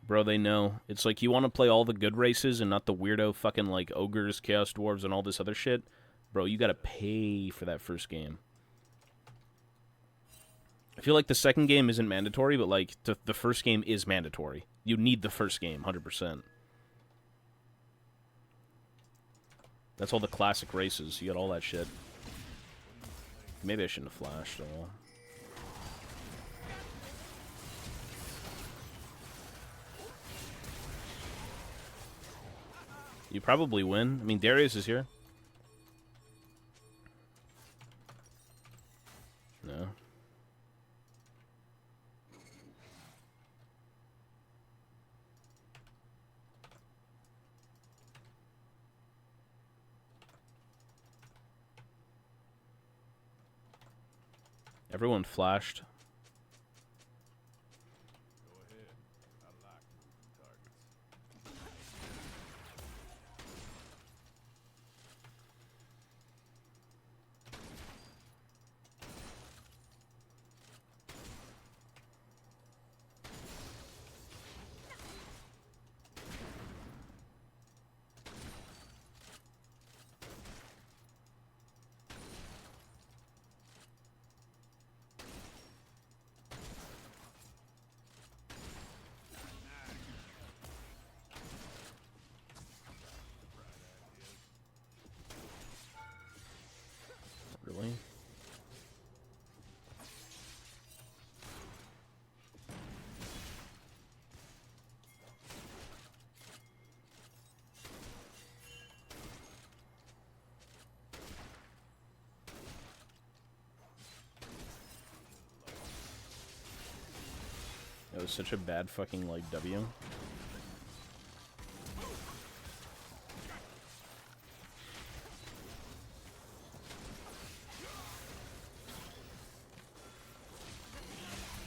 Bro, they know. It's like you want to play all the good races and not the weirdo fucking like ogres, chaos dwarves, and all this other shit. Bro, you gotta pay for that first game. I feel like the second game isn't mandatory, but like the first game is mandatory. You need the first game, 100%. That's all the classic races. You got all that shit. Maybe I shouldn't have flashed at all. You probably win. I mean, Darius is here. No. Everyone flashed. Really? That was such a bad fucking, like, W.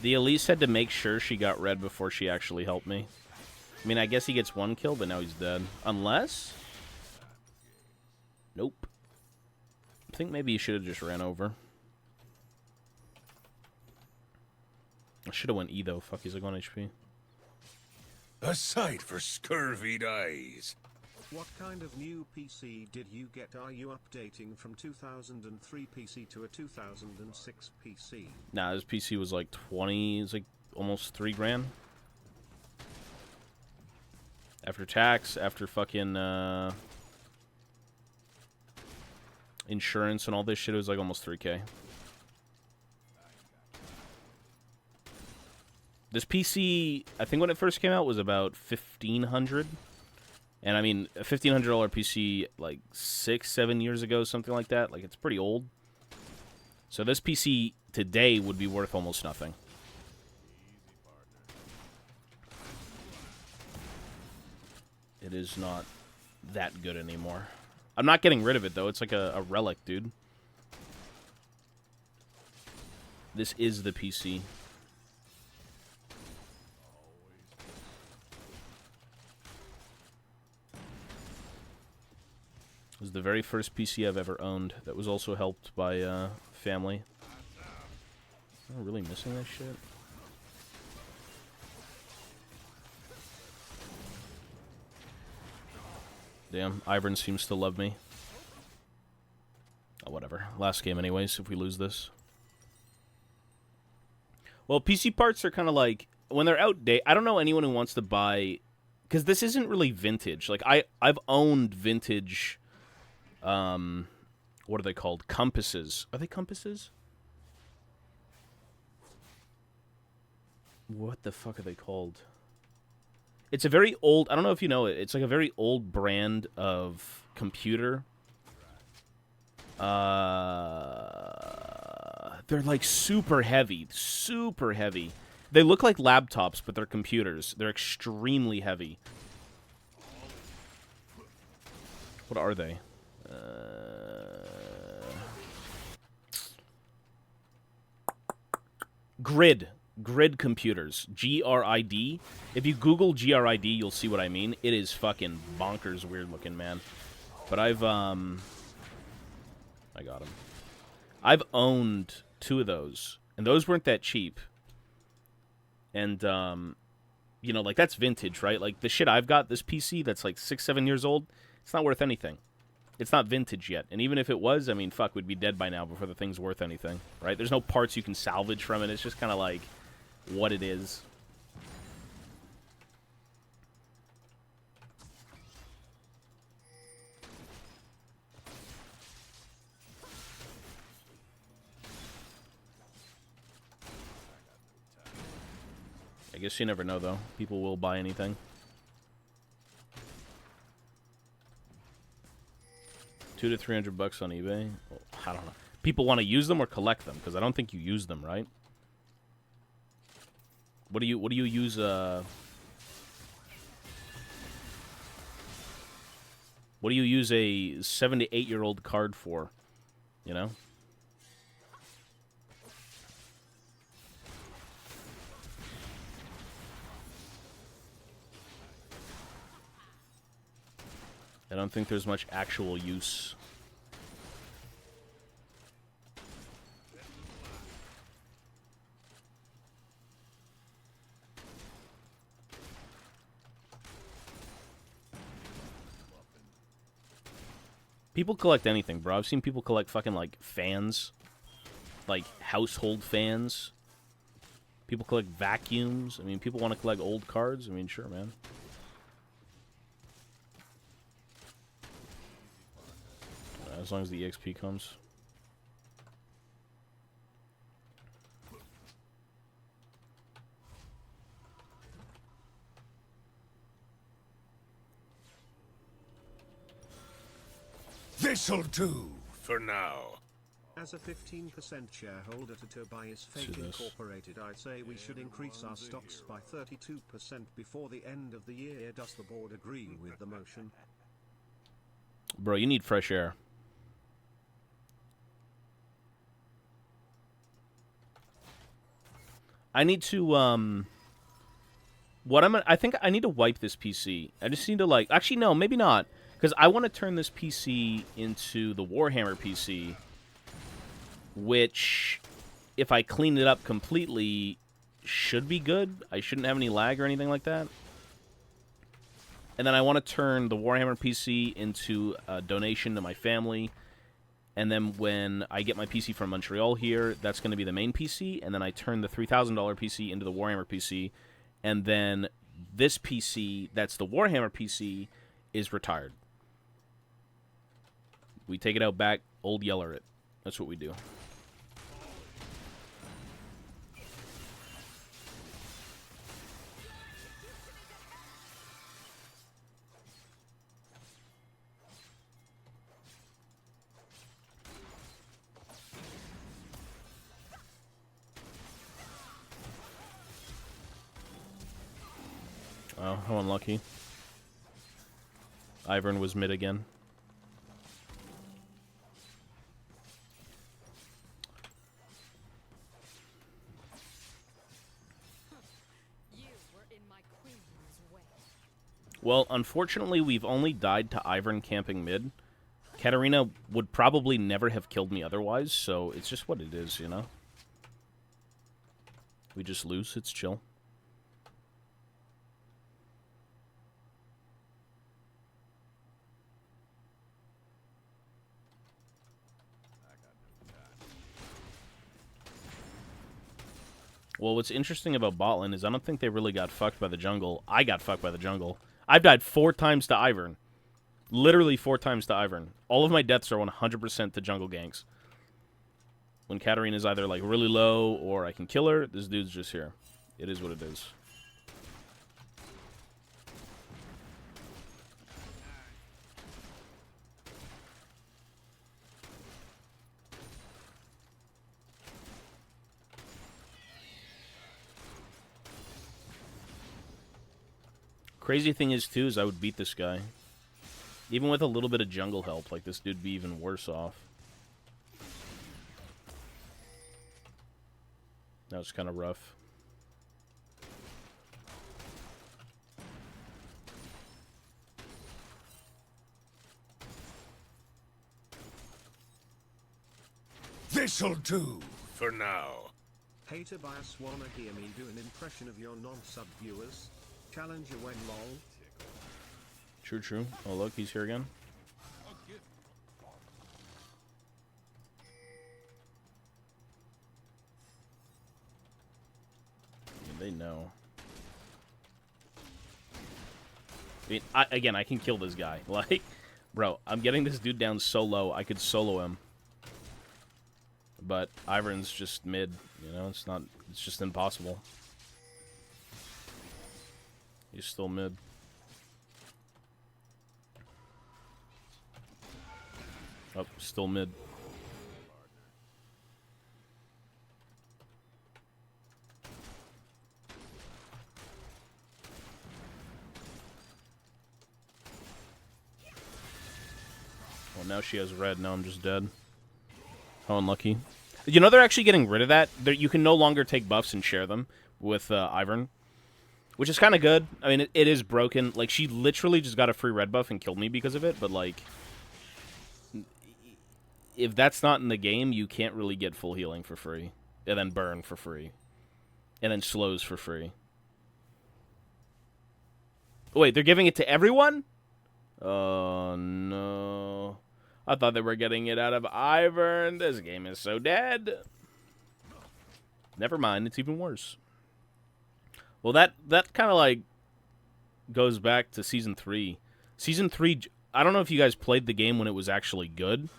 The Elise had to make sure she got red before she actually helped me. I mean, I guess he gets one kill, but now he's dead. Unless... Nope. I think maybe he should have just ran over. I should have went E, though. Fuck, he's like 1 HP. A sight for scurvied eyes. What kind of new PC did you get? Are you updating from 2003 PC to a 2006 PC? Nah, his PC was like 20... It's like almost 3 grand. After tax, after fucking... insurance and all this shit, it was like almost 3K. This PC, I think when it first came out, was about $1,500. And I mean, a $1,500 PC like 6-7 years ago, something like that. Like, it's pretty old. So this PC today would be worth almost nothing. It is not that good anymore. I'm not getting rid of it, though. It's like a relic, dude. This is the PC. It was the very first PC I've ever owned that was also helped by family. Am I really missing that shit? Damn, Ivern seems to love me. Oh, whatever. Last game anyways, if we lose this. Well, PC parts are kind of like... When they're outdated... I don't know anyone who wants to buy... Because this isn't really vintage. Like, I've owned vintage... what are they called? Compasses. Are they compasses? What the fuck are they called? It's a very old... I don't know if you know it. It's like a very old brand of computer. They're like super heavy. Super heavy. They look like laptops, but they're computers. They're extremely heavy. What are they? Grid computers. GRID. If you Google GRID, you'll see what I mean. It is fucking bonkers weird looking, man. But I got them. I've owned 2 of those, and those weren't that cheap. And you know, like, that's vintage, right? Like, the shit I've got, this PC that's, like, 6, 7 years old, it's not worth anything. It's not vintage yet. And even if it was, I mean, fuck, we'd be dead by now before the thing's worth anything, right? There's no parts you can salvage from it. It's just kind of like what it is. I guess you never know, though. People will buy anything. $200 to $300 on eBay. Well, I don't know. People want to use them or collect them, because I don't think you use them, right? What do you use? What do you use a 7 to 8-year-old card for? You know. I don't think there's much actual use. People collect anything, bro. I've seen people collect fucking, like, fans. Like, household fans. People collect vacuums. I mean, people want to collect old cards. I mean, sure, man. As long as the EXP comes. This'll do for now. As a 15% shareholder to Tobias Fate Incorporated, I'd say we should increase our stocks by 32% before the end of the year. Does the board agree with the motion? Bro, you need fresh air. I need to, I think I need to wipe this PC. I just need to, like... Actually, no, maybe not. Because I want to turn this PC into the Warhammer PC, which, if I clean it up completely, should be good. I shouldn't have any lag or anything like that. And then I want to turn the Warhammer PC into a donation to my family. And then when I get my PC from Montreal here, that's going to be the main PC. And then I turn the $3,000 PC into the Warhammer PC. And then this PC, that's the Warhammer PC, is retired. We take it out back, old yeller it. That's what we do. Oh, how unlucky. Ivern was mid again. Well, unfortunately, we've only died to Ivern camping mid. Katarina would probably never have killed me otherwise, so it's just what it is, you know? We just lose, it's chill. Well, what's interesting about Botlane is I don't think they really got fucked by the jungle. I got fucked by the jungle. I've died 4 times to Ivern. Literally 4 times to Ivern. All of my deaths are 100% to jungle ganks. When Katarina's either, like, really low or I can kill her, this dude's just here. It is what it is. Crazy thing is, too, is I would beat this guy. Even with a little bit of jungle help, like, this dude'd be even worse off. That was kind of rough. This'll do for now. Hey Tobias, wanna hear me do an impression of your non-sub viewers? Challenger when lol. True, true. Oh, look, he's here again. I mean, they know. I mean, again, I can kill this guy. Like, bro, I'm getting this dude down so low, I could solo him. But Ivern's just mid, you know? It's not... It's just impossible. He's still mid. Oh, still mid. Well, now she has red. Now I'm just dead. How unlucky. You know they're actually getting rid of that? You can no longer take buffs and share them with Ivern. Which is kind of good. I mean, it is broken. Like, she literally just got a free red buff and killed me because of it. But, like, if that's not in the game, you can't really get full healing for free. And then burn for free. And then slows for free. Wait, they're giving it to everyone? Oh, no. I thought they were getting it out of Ivern. This game is so dead. Never mind, it's even worse. Well, that kind of, like, goes back to Season 3. Season 3, I don't know if you guys played the game when it was actually good,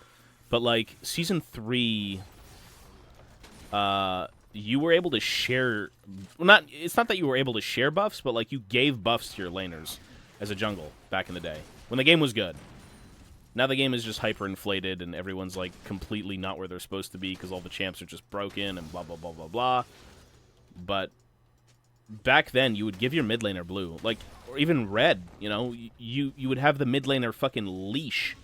but, like, Season 3, you were able to share... Well, it's not that you were able to share buffs, but, like, you gave buffs to your laners as a jungle back in the day, when the game was good. Now the game is just hyper-inflated, and everyone's, like, completely not where they're supposed to be because all the champs are just broken and blah, blah, blah, blah, blah. But back then, you would give your mid laner blue. Like, or even red, you know? You would have the mid laner fucking leash.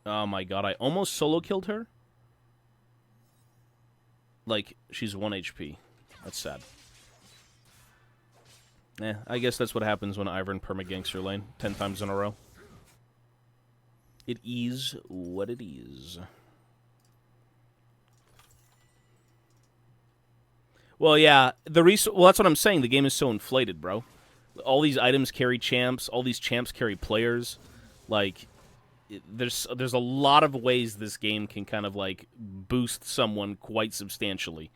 Oh my god, I almost solo killed her. Like, she's 1 HP. That's sad. I guess that's what happens when Ivern perma-ganks your lane 10 times in a row. It is what it is. Well, yeah, well, that's what I'm saying. The game is so inflated, bro. All these items carry champs. All these champs carry players. Like, there's a lot of ways this game can kind of, like, boost someone quite substantially.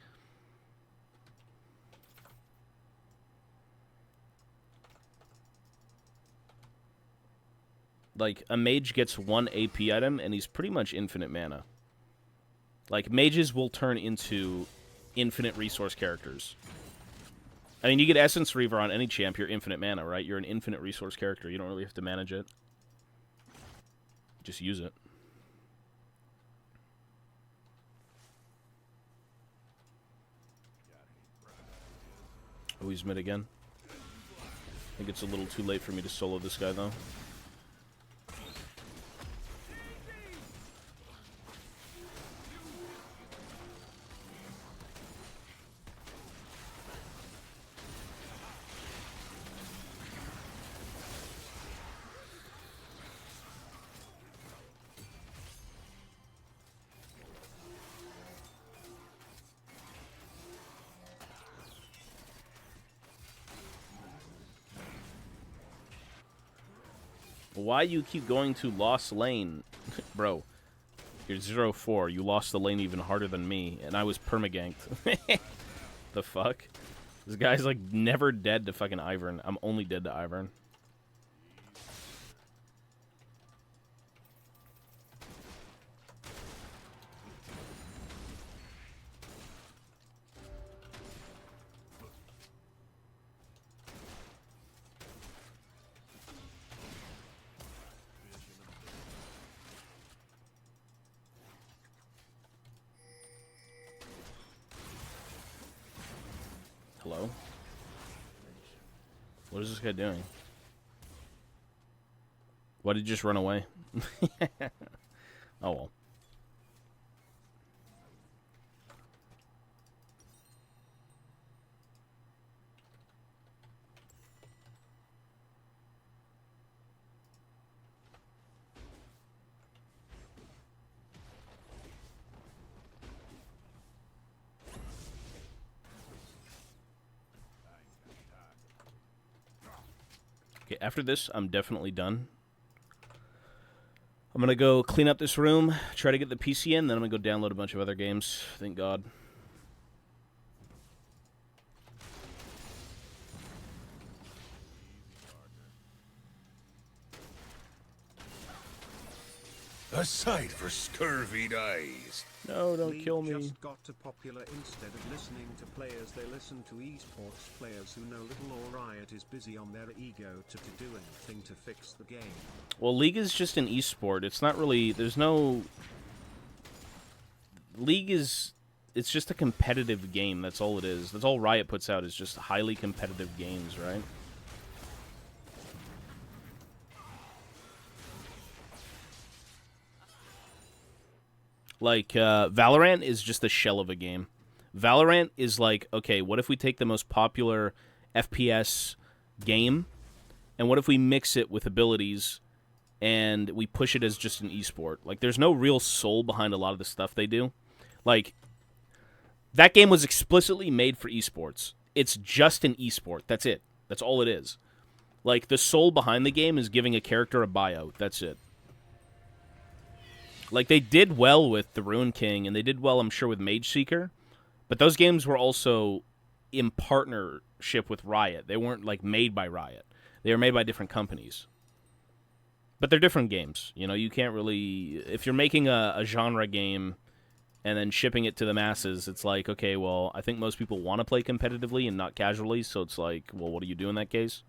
Like, a mage gets 1 AP item, and he's pretty much infinite mana. Like, mages will turn into infinite resource characters. I mean, you get Essence Reaver on any champ, you're infinite mana, right? You're an infinite resource character. You don't really have to manage it. Just use it. Oh, he's mid again. I think it's a little too late for me to solo this guy, though. Why you keep going to Lost Lane? Bro, you're 0-4. You lost the lane even harder than me, and I was perma-ganked. The fuck? This guy's, like, never dead to fucking Ivern. I'm only dead to Ivern. Hello? What is this guy doing? Why did he just run away? Oh well. Okay, after this, I'm definitely done. I'm gonna go clean up this room, try to get the PC in, then I'm gonna go download a bunch of other games. Thank God. A sight for scurvied eyes. No, don't League kill me. just got too popular. Instead of listening to players, they listen to esports players who know little or Riot is busy on their ego to do anything to fix the game. Well, League is just an esport. It's not really... There's no... League is... It's just a competitive game. That's all it is. That's all Riot puts out is just highly competitive games, right? Like, Valorant is just a shell of a game. Valorant is like, okay, what if we take the most popular FPS game, and what if we mix it with abilities, and we push it as just an esport? Like, there's no real soul behind a lot of the stuff they do. Like, that game was explicitly made for esports. It's just an esport. That's it. That's all it is. Like, the soul behind the game is giving a character a buyout. That's it. Like, they did well with the Ruin King, and they did well, I'm sure, with Mage Seeker. But those games were also in partnership with Riot. They weren't, like, made by Riot. They were made by different companies. But they're different games. You know, you can't really... If you're making a genre game and then shipping it to the masses, it's like, okay, well, I think most people want to play competitively and not casually, so it's like, well, what do you do in that case?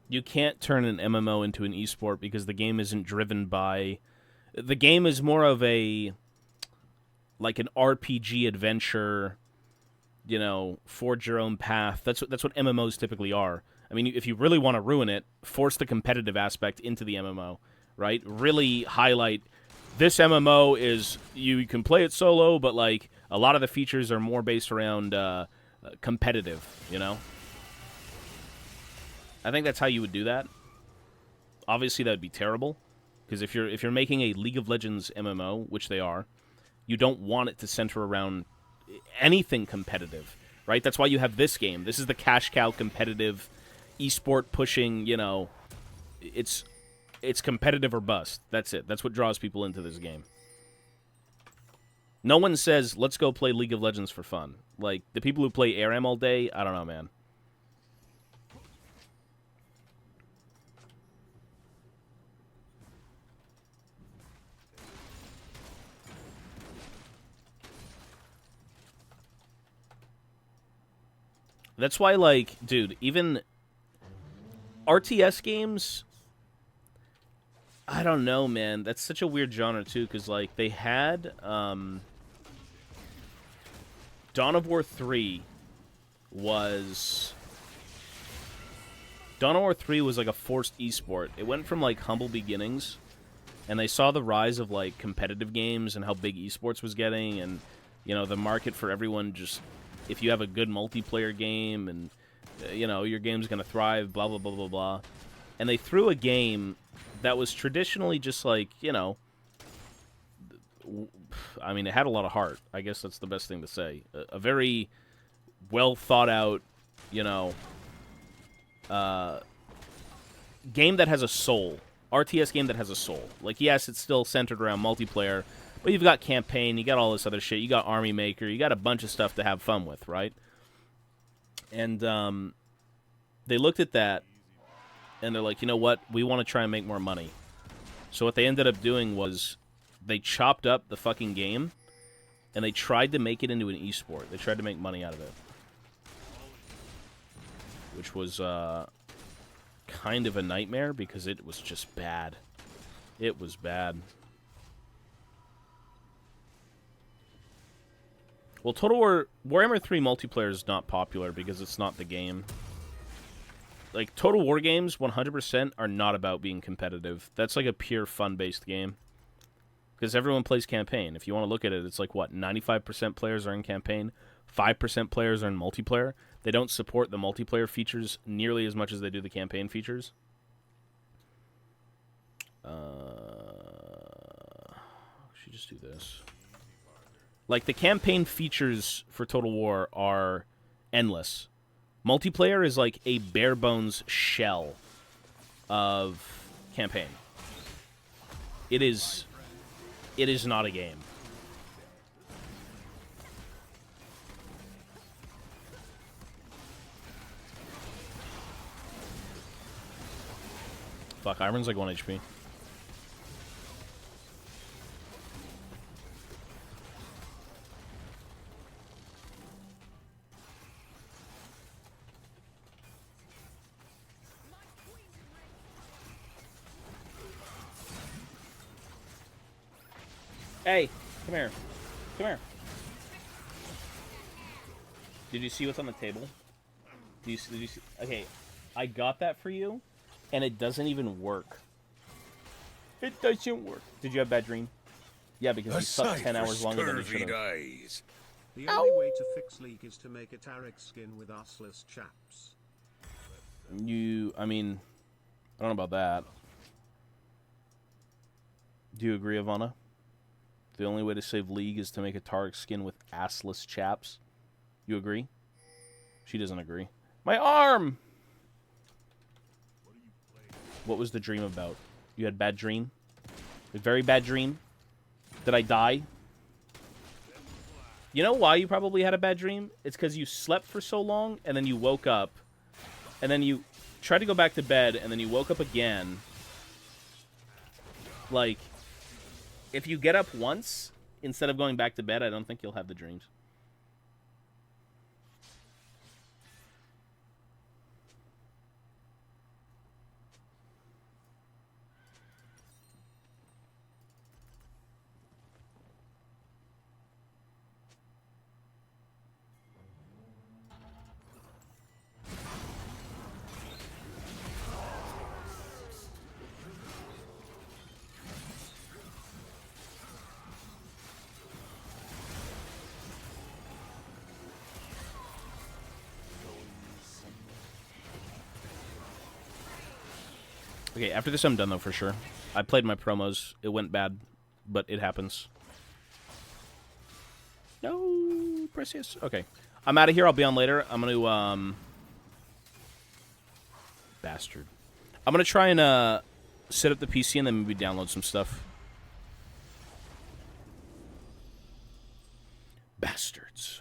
You can't turn an MMO into an esport because the game isn't driven by... The game is more of a... like an RPG adventure, you know, forge your own path. That's what MMOs typically are. I mean, if you really want to ruin it, force the competitive aspect into the MMO, right? Really highlight, this MMO is, you can play it solo, but, like, a lot of the features are more based around competitive, you know? I think that's how you would do that. Obviously, that would be terrible, because if you're making a League of Legends MMO, which they are, you don't want it to center around anything competitive, right? That's why you have this game. This is the cash cow competitive esport pushing, you know, it's competitive or bust. That's it. That's what draws people into this game. No one says, let's go play League of Legends for fun. Like, the people who play ARAM all day, I don't know, man. That's why, like, dude, even RTS games, I don't know, man. That's such a weird genre, too, because, like, they had, Dawn of War 3 was... Dawn of War 3 was, like, a forced esport. It went from, like, humble beginnings, and they saw the rise of, like, competitive games and how big esports was getting, and, you know, the market for everyone just... If you have a good multiplayer game and, you know, your game's going to thrive, blah, blah, blah, blah, blah. And they threw a game that was traditionally just like, you know, I mean, it had a lot of heart. I guess that's the best thing to say. A very well thought out, you know, game that has a soul. RTS game that has a soul. Like, yes, it's still centered around multiplayer, but you've got campaign, you got all this other shit, you got Army Maker, you got a bunch of stuff to have fun with, right? And they looked at that, and they're like, you know what? We want to try and make more money. So what they ended up doing was they chopped up the fucking game, and they tried to make it into an esport. They tried to make money out of it. Which was kind of a nightmare, because it was just bad. It was bad. Well, Total War Warhammer 3 multiplayer is not popular because it's not the game. Like, Total War games, 100% are not about being competitive. That's like a pure fun-based game. Because everyone plays campaign. If you want to look at it, it's like, what, 95% players are in campaign, 5% players are in multiplayer. They don't support the multiplayer features nearly as much as they do the campaign features. Should just do this. Like, the campaign features for Total War are endless. Multiplayer is like a bare-bones shell of campaign. It is not a game. Fuck, Iron's like 1 HP. Hey, come here. Come here. Did you see what's on the table? Did you see? Okay, I got that for you, and it doesn't even work. It doesn't work. Did you have a bad dream? Yeah, because you slept 10 hours longer than you should have. The only way to fix leak is to make a Tarek skin with arseless chaps. I mean, I don't know about that. Do you agree, Ivana? The only way to save League is to make a Tarek skin with assless chaps. You agree? She doesn't agree. My arm! What was the dream about? You had a bad dream? A very bad dream? Did I die? You know why you probably had a bad dream? It's because you slept for so long, and then you woke up, and then you tried to go back to bed, and then you woke up again. Like, if you get up once, instead of going back to bed, I don't think you'll have the dreams. Okay, after this I'm done, though, for sure. I played my promos. It went bad, but it happens. No, Precious. Okay. I'm out of here. I'll be on later. I'm going to, Bastard. I'm going to try and, set up the PC and then maybe download some stuff. Bastards.